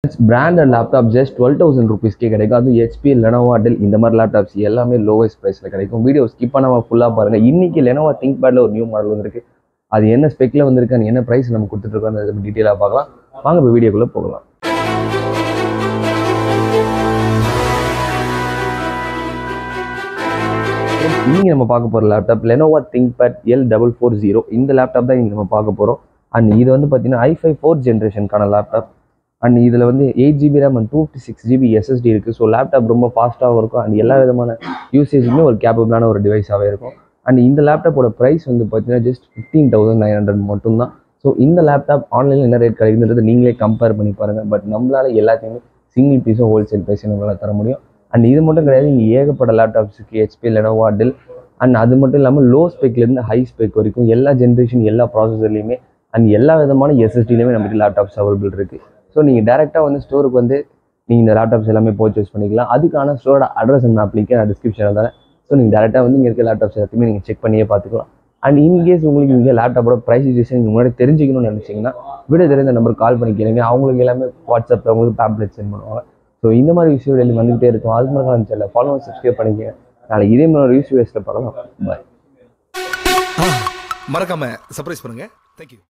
Branded laptop just 12,000 ருபீஸ்க்கே கிடைக்கும். அதுவும் HP, Lenovo, del இந்த மாதிரி லேப்டாப்ஸ் எல்லாமே லோவஸ்ட் ப்ரைஸில் கிடைக்கும். வீடியோ ஸ்கிப் பண்ணாமல் ஃபுல்லாக பாருங்கள். இன்றைக்கி லெனோவா திங்க்பேடில் ஒரு நியூ மாடல் வந்திருக்கு. அது என்ன ஸ்பெக்கில் வந்திருக்கு, அது என்ன ப்ரைஸ் நம்ம கொடுத்துட்ருக்கோம், அதை டீட்டெயிலாக பார்க்கலாம். வாங்க இப்போ வீடியோக்குள்ளே போகலாம். இன்னைக்கு நம்ம பார்க்க போகிற லேப்டாப் லெனோவா திங்க்பேட் L440. இந்த லேப்டாப் தான் இன்றைக்கி நம்ம பார்க்க போகிறோம். அண்ட் இது வந்து பார்த்தீங்கன்னா i5 4th ஜென்ரேஷனுக்கான லேப்டாப். அண்ட் இதில் வந்து 8GB RAM and 256GB SSD இருக்குது. ஸோ லேப்டாப் ரொம்ப ஃபாஸ்ட்டாகவும் இருக்கும். அண்ட் எல்லா விதமான யூசேஜுமே ஒரு கேப்பபிளான ஒரு டிவைஸாகவே இருக்கும். அண்ட் இந்த லேப்டாப்போட ப்ரைஸ் வந்து பார்த்தீங்கன்னா ஜஸ்ட் 15,900 மட்டும்தான். ஸோ இந்த லேப்டாப் ஆன்லைனில் என்ன ரேட் கிடைக்குதுன்றது நீங்களே கம்பேர் பண்ணி பாருங்கள். பட் நம்மளால் எல்லாத்தையுமே சிங்கிள் பீஸும் ஹோல்சேல் ப்ரைஸும் நம்மளால் தர முடியும். அண்ட் இது மட்டும் கிடையாது, இங்கே ஏகப்பட்ட லேப்டாப்ஸுக்கு ஹெச்பி, லெனோவா, டெல் அண்ட் அது மட்டும் இல்லாமல் லோ ஸ்பெக்லேருந்து ஹை ஸ்பெக் வரைக்கும் எல்லா ஜென்ரேஷன் எல்லா ப்ராசஸர்லையுமே அண்ட் எல்லா விதமான எஸ்எஸ்டிலையுமே நமக்கு லேப்டாப்ஸ் அவைலபிள் இருக்குது. ஸோ நீங்கள் டேரெக்டாக வந்து ஸ்டோருக்கு வந்து நீங்கள் இந்த லேப்டாப்ஸ் எல்லாமே பர்ச்சேஸ் பண்ணிக்கலாம். அதுக்கான ஸ்டோரோட அட்ரஸ் அண்ட் அப்ளிகேஷன் நான் டிஸ்கிரிப்ஷனில் தரேன். ஸோ நீங்கள் டேரெக்டாக வந்து இங்கே இருக்க லேப்டாப்ஸ் எல்லாத்தையுமே நீங்கள் செக் பண்ணியே பார்த்துக்கலாம். அண்ட் இன்கேஸ் உங்களுக்கு இங்கே லேப்டாப்போட ப்ரைஸேஷன் நீங்கள் முன்னாடி தெரிஞ்சிக்கணும்னு நினச்சிங்கன்னா வீடியோ தெரிஞ்ச நம்பருக்கு கால் பண்ணி கேளுங்க. அவங்களுக்கு எல்லாமே வாட்ஸ்அப்பில் அவங்களுக்கு பேம்ப்ளெட் சென்ட் பண்ணுவாங்க. ஸோ இந்த மாதிரி விஷயம் டெய்லி வந்துகிட்டே இருக்கும். அது மாதிரி நான் சேனல் ஃபாலோ சப்ஸ்கிரைப் பண்ணிக்கங்க. நாளைக்கு இதே மாதிரி ரிவ்யூ வீடியோஸில் பார்க்கலாம். பாய். மறக்காம சர்ப்ரைஸ் பண்ணுங்க. தேங்க்யூ.